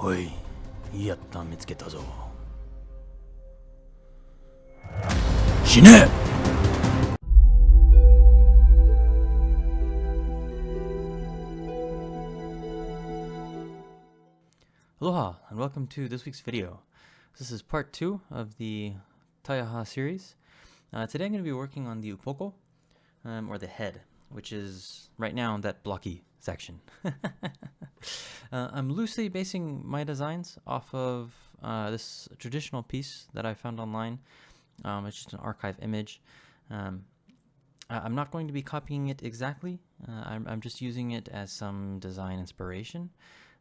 おい、やった見つけたぞ。死ね! Aloha and welcome to this week's video. This is part 2 of the Taiaha series. Today I'm going to be working on the Upoko, or the head, which is right now in that blocky section. I'm loosely basing my designs off of this traditional piece that I found online. It's just an archive image. I'm not going to be copying it exactly. I'm just using it as some design inspiration.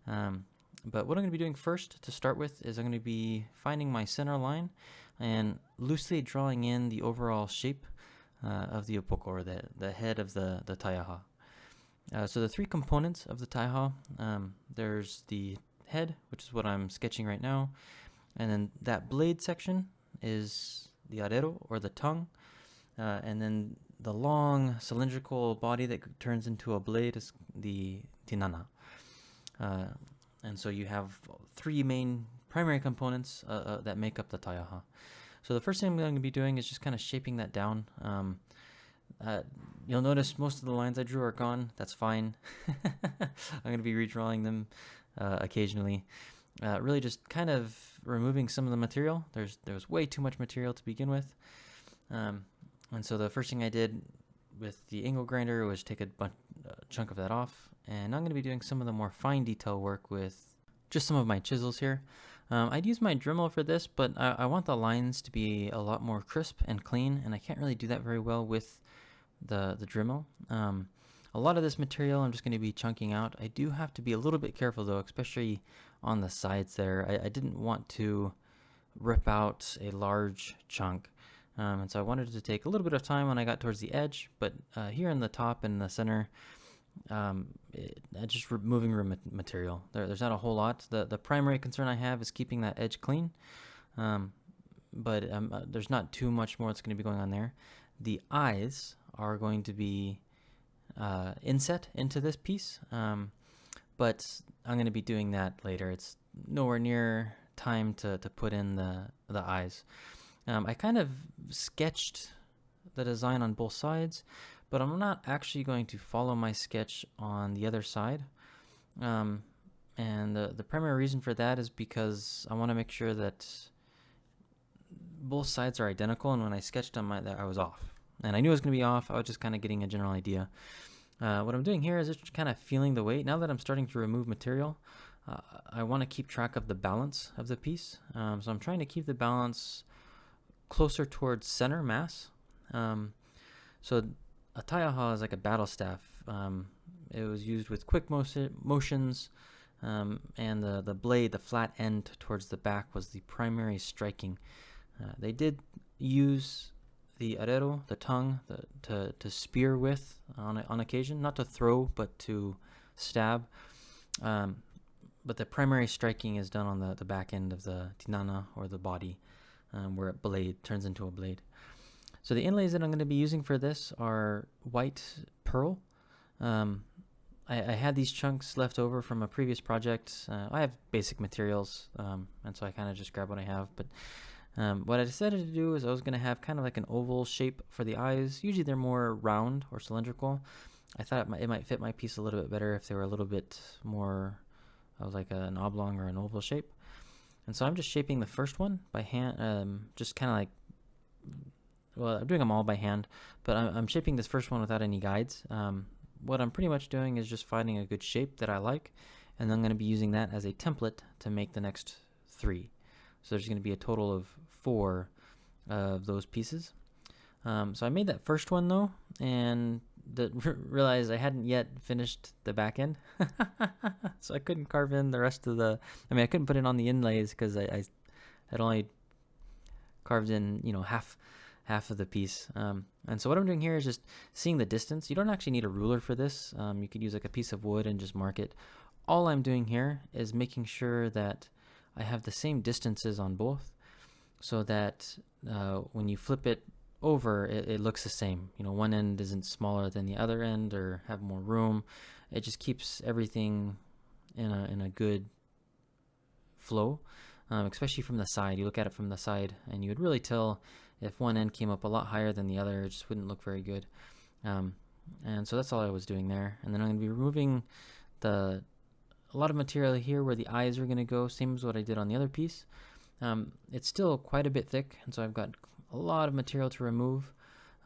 But what I'm going to be doing first to start with is I'm going to be finding my center line and loosely drawing in the overall shape of the Upoko, or the head of the Taiaha. So the three components of the Taiaha, there's the head, which is what I'm sketching right now, and then that blade section is the arero, or the tongue, and then the long cylindrical body that turns into a blade is the tinana. And so you have three main primary components that make up the Taiaha. So the first thing I'm going to be doing is just kind of shaping that down. You'll notice most of the lines I drew are gone. That's fine. I'm going to be redrawing them occasionally. Really just kind of removing some of the material. There's way too much material to begin with. And so the first thing I did with the angle grinder was take a chunk of that off. And I'm going to be doing some of the more fine detail work with just some of my chisels here. I'd use my Dremel for this, but I want the lines to be a lot more crisp and clean, and I can't really do that very well with the Dremel. A lot of this material I'm just going to be chunking out. I do have to be a little bit careful though, especially on the sides there. I didn't want to rip out a large chunk. And so I wanted to take a little bit of time when I got towards the edge, but here in the top and the center, just removing material. There's not a whole lot. The primary concern I have is keeping that edge clean, but there's not too much more that's going to be going on there. The eyes are going to be inset into this piece, but I'm going to be doing that later. It's nowhere near time to put in the eyes. I kind of sketched the design on both sides, but I'm not actually going to follow my sketch on the other side. And the primary reason for that is because I want to make sure that both sides are identical, and when I sketched on I was off. And I knew I was going to be off. I was just kind of getting a general idea. What I'm doing here is just kind of feeling the weight. Now that I'm starting to remove material, I want to keep track of the balance of the piece. So I'm trying to keep the balance closer towards center mass. So a Taiaha is like a battle staff. It was used with quick motions, and the blade, the flat end towards the back, was the primary striking. They did use the arero, the tongue, to spear with on occasion, not to throw, but to stab. But the primary striking is done on the back end of the tinana, or the body, where a turns into a blade. So the inlays that I'm going to be using for this are white pearl. I had these chunks left over from a previous project. I have basic materials, and so I kind of just grab what I have. But what I decided to do is I was going to have kind of like an oval shape for the eyes. Usually they're more round or cylindrical. I thought it might fit my piece a little bit better if they were a little bit more of like an oblong or an oval shape. And so I'm just shaping the first one by hand, just kind of like, well, I'm doing them all by hand, but I'm shaping this first one without any guides. What I'm pretty much doing is just finding a good shape that I like, and I'm going to be using that as a template to make the next three. So there's going to be a total of 4 of those pieces. So I made that first one though, and realized I hadn't yet finished the back end. So I couldn't carve in the rest of I couldn't put it on the inlays because I had only carved in, half of the piece. And so what I'm doing here is just seeing the distance. You don't actually need a ruler for this. You could use like a piece of wood and just mark it. All I'm doing here is making sure that I have the same distances on both, so that when you flip it over, it looks the same. One end isn't smaller than the other end or have more room. It just keeps everything in a good flow, especially from the side. You look at it from the side and you would really tell if one end came up a lot higher than the other. It just wouldn't look very good. And so that's all I was doing there. And then I'm going to be removing a lot of material here where the eyes are going to go, same as what I did on the other piece. It's still quite a bit thick, and so I've got a lot of material to remove.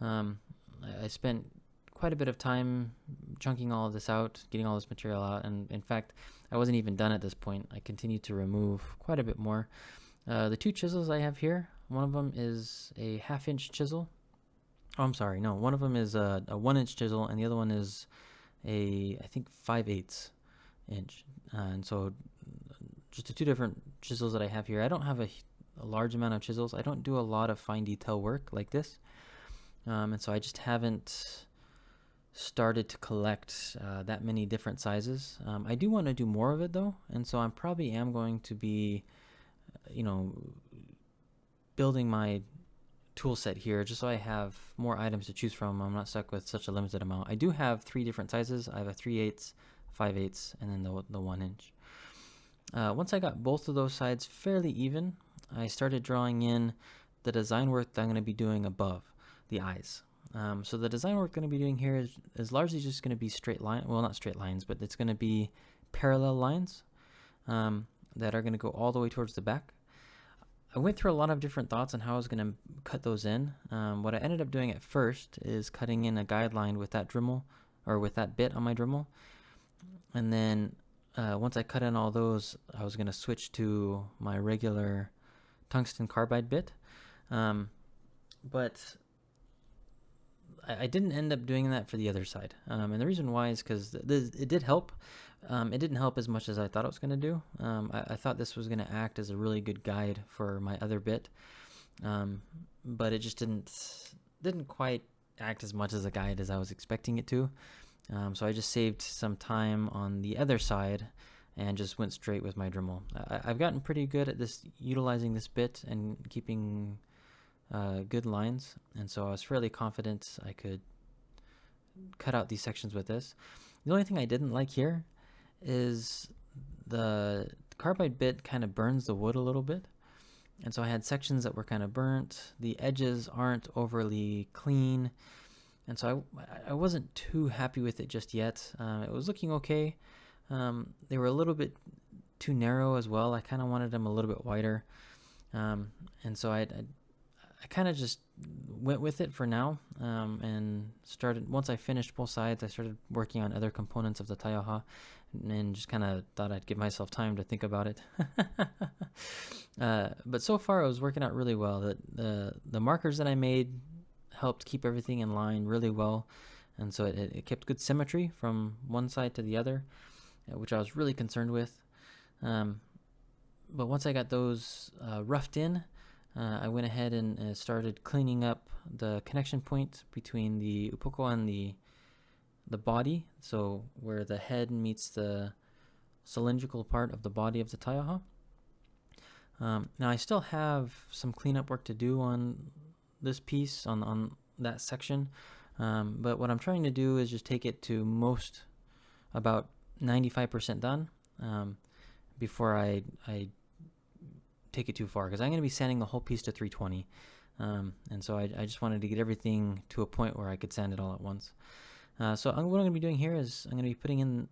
I spent quite a bit of time chunking all of this out, getting all this material out, and in fact, I wasn't even done at this point. I continued to remove quite a bit more. The two chisels I have here, one of them is a 1/2-inch chisel. Oh, I'm sorry, no, one of them is a 1-inch chisel, and the other one is I think 5/8 inch. And so just the two different chisels that I have here. I don't have a large amount of chisels. I don't do a lot of fine detail work like this. And so I just haven't started to collect that many different sizes. I do want to do more of it though. And so I probably am going to be, building my tool set here just so I have more items to choose from. I'm not stuck with such a limited amount. I do have 3 different sizes. I have a 3/8, 5/8, and then the 1-inch. Once I got both of those sides fairly even, I started drawing in the design work that I'm going to be doing above the eyes. So the design work I'm going to be doing here is largely just going to be straight line. Well, not straight lines, but it's going to be parallel lines that are going to go all the way towards the back. I went through a lot of different thoughts on how I was going to cut those in. What I ended up doing at first is cutting in a guideline with that Dremel, or with that bit on my Dremel. And then once I cut in all those, I was going to switch to my regular tungsten carbide bit. But I didn't end up doing that for the other side. And the reason why is because it did help. It didn't help as much as I thought it was going to do. I thought this was going to act as a really good guide for my other bit. But it just didn't quite act as much as a guide as I was expecting it to. So I just saved some time on the other side and just went straight with my Dremel. I've gotten pretty good at utilizing this bit and keeping good lines, and so I was fairly confident I could cut out these sections with this. The only thing I didn't like here is the carbide bit kind of burns the wood a little bit, and so I had sections that were kind of burnt. The edges aren't overly clean, and so I wasn't too happy with it just yet. It was looking okay. They were a little bit too narrow as well. I kind of wanted them a little bit wider, and so I kind of just went with it for now, and once I finished both sides, I started working on other components of the Taiaha, and just kind of thought I'd give myself time to think about it. But so far it was working out really well. The markers that I made helped keep everything in line really well, and so it kept good symmetry from one side to the other, which I was really concerned with. But once I got those roughed in, I went ahead and started cleaning up the connection point between the Upoko and the body, so where the head meets the cylindrical part of the body of the Taiaha. Now I still have some cleanup work to do on this piece, on that section, but what I'm trying to do is just take it to about 95% done before I take it too far, because I'm going to be sanding the whole piece to 320, and so I just wanted to get everything to a point where I could sand it all at once. So what I'm going to be doing here is I'm going to be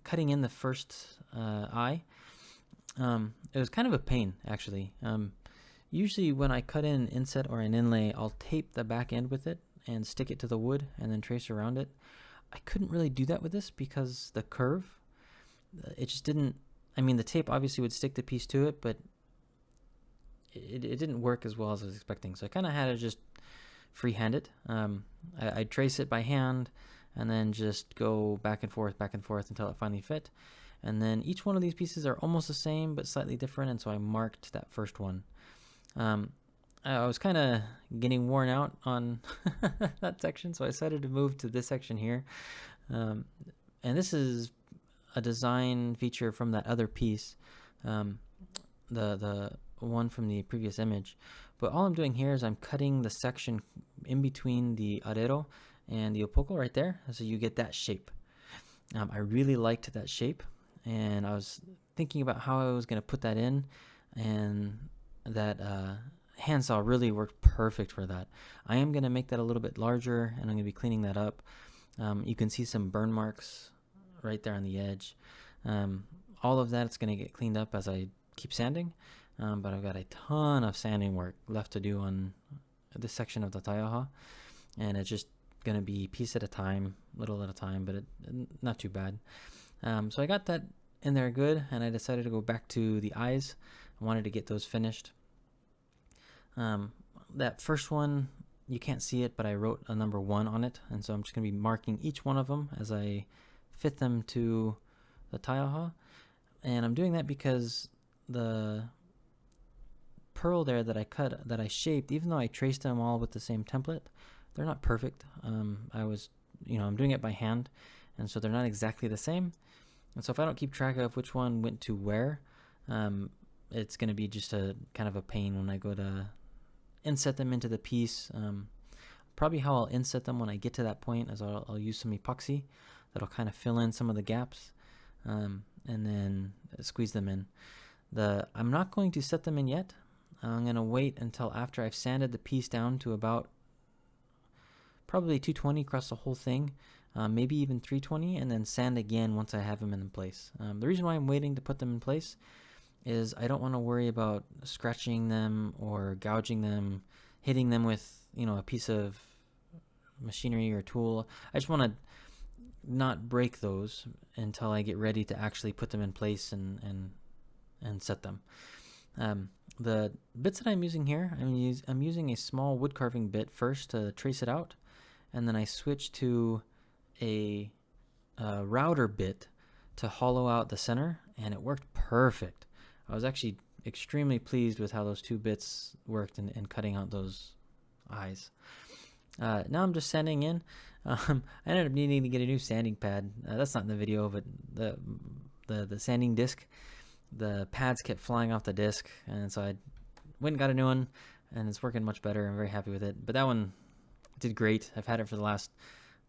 cutting in the first eye. It was kind of a pain, actually. Usually when I cut in an inset or an inlay, I'll tape the back end with it and stick it to the wood and then trace around it. I couldn't really do that with this because the curve, it just didn't. I mean, the tape obviously would stick the piece to it, but it didn't work as well as I was expecting. So I kind of had to just freehand it. I'd trace it by hand and then just go back and forth until it finally fit. And then each one of these pieces are almost the same but slightly different, and so I marked that first one. I was kind of getting worn out on that section, so I decided to move to this section here. And this is a design feature from that other piece, the one from the previous image. But all I'm doing here is I'm cutting the section in between the arero and the Upoko right there, so you get that shape. I really liked that shape. and I was thinking about how I was going to put that in, and that handsaw really worked perfect for that. I am going to make that a little bit larger, and I'm going to be cleaning that up. You can see some burn marks right there on the edge. All of that is going to get cleaned up as I keep sanding, but I've got a ton of sanding work left to do on this section of the Taiaha, and it's just going to be piece at a time, little at a time, but not too bad. So I got that in there good, and I decided to go back to the eyes. I wanted to get those finished. That first one, you can't see it, but I wrote a number 1 on it, and so I'm just going to be marking each one of them as I fit them to the Taiaha. And I'm doing that because the pearl there that I cut, that I shaped, even though I traced them all with the same template, they're not perfect. I'm doing it by hand, and so they're not exactly the same. And so if I don't keep track of which one went to where, it's going to be just a kind of a pain when I go to inset them into the piece. Probably how I'll inset them when I get to that point is I'll use some epoxy that'll kind of fill in some of the gaps, and then squeeze them in. I'm not going to set them in yet. I'm going to wait until after I've sanded the piece down to about probably 220 across the whole thing, maybe even 320, and then sand again once I have them in place. The reason why I'm waiting to put them in place is I don't want to worry about scratching them or gouging them, hitting them with a piece of machinery or tool. I just want to not break those until I get ready to actually put them in place and set them. The bits that I'm using here, I'm using a small wood carving bit first to trace it out, and then I switch to a router bit to hollow out the center, and it worked perfect. I was actually extremely pleased with how those 2 bits worked in cutting out those eyes. Now I'm just sanding in. I ended up needing to get a new sanding pad. That's not in the video, but the sanding disc, the pads kept flying off the disc, and so I went and got a new one, and it's working much better. I'm very happy with it. But that one did great. I've had it for the last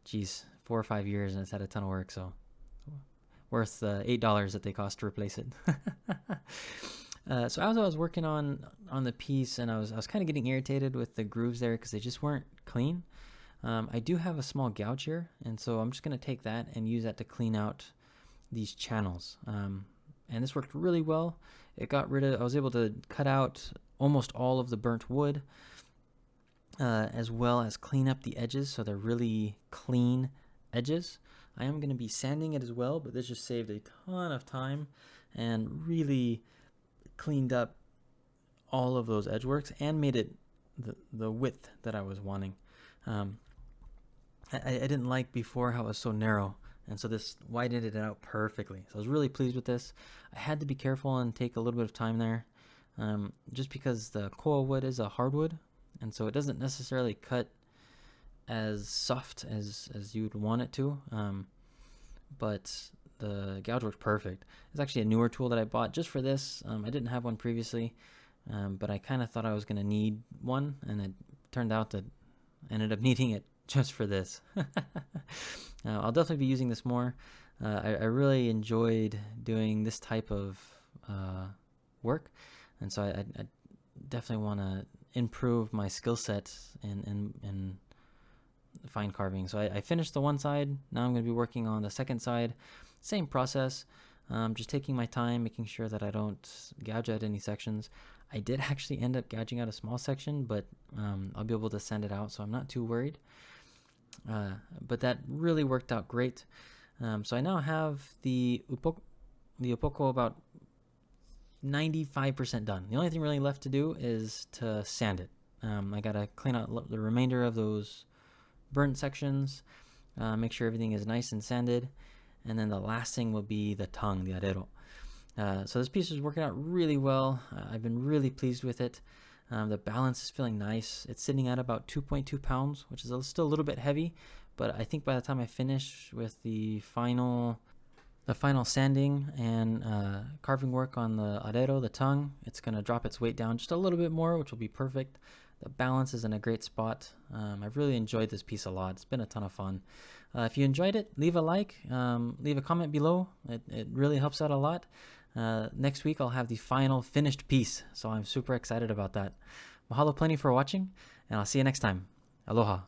4 or 5 years, and it's had a ton of work, so worth the $8 that they cost to replace it. So as I was working on the piece, and I was kind of getting irritated with the grooves there because they just weren't clean. I do have a small gouge here, and so I'm just going to take that and use that to clean out these channels. And this worked really well. I was able to cut out almost all of the burnt wood, as well as clean up the edges so they're really clean edges. I am going to be sanding it as well, but this just saved a ton of time and really cleaned up all of those edge works and made it the width that I was wanting. I didn't like before how it was so narrow, and so this widened it out perfectly. So I was really pleased with this. I had to be careful and take a little bit of time there, just because the koa wood is a hardwood, and so it doesn't necessarily cut as soft as you would want it to, but the gouge worked perfect. It's actually a newer tool that I bought just for this. I didn't have one previously, but I kind of thought I was going to need one, and it turned out that I ended up needing it just for this. I'll definitely be using this more. I really enjoyed doing this type of work, and so I definitely want to improve my skill set in fine carving. So I finished the one side. Now I'm going to be working on the second side. Same process, just taking my time, making sure that I don't gouge out any sections. I did actually end up gouging out a small section, but I'll be able to sand it out, so I'm not too worried. But that really worked out great. So I now have the Upoko about 95% done. The only thing really left to do is to sand it. I gotta clean out the remainder of those burnt sections, make sure everything is nice and sanded, and then the last thing will be the tongue, the arero. So this piece is working out really well. I've been really pleased with it. The balance is feeling nice. It's sitting at about 2.2 pounds, which is still a little bit heavy, but I think by the time I finish with the final sanding and carving work on the arero, the tongue, it's going to drop its weight down just a little bit more, which will be perfect. The balance is in a great spot. I've really enjoyed this piece a lot. It's been a ton of fun. If you enjoyed it, leave a like, leave a comment below. It really helps out a lot. Next week, I'll have the final finished piece, so I'm super excited about that. Mahalo plenty for watching, and I'll see you next time. Aloha.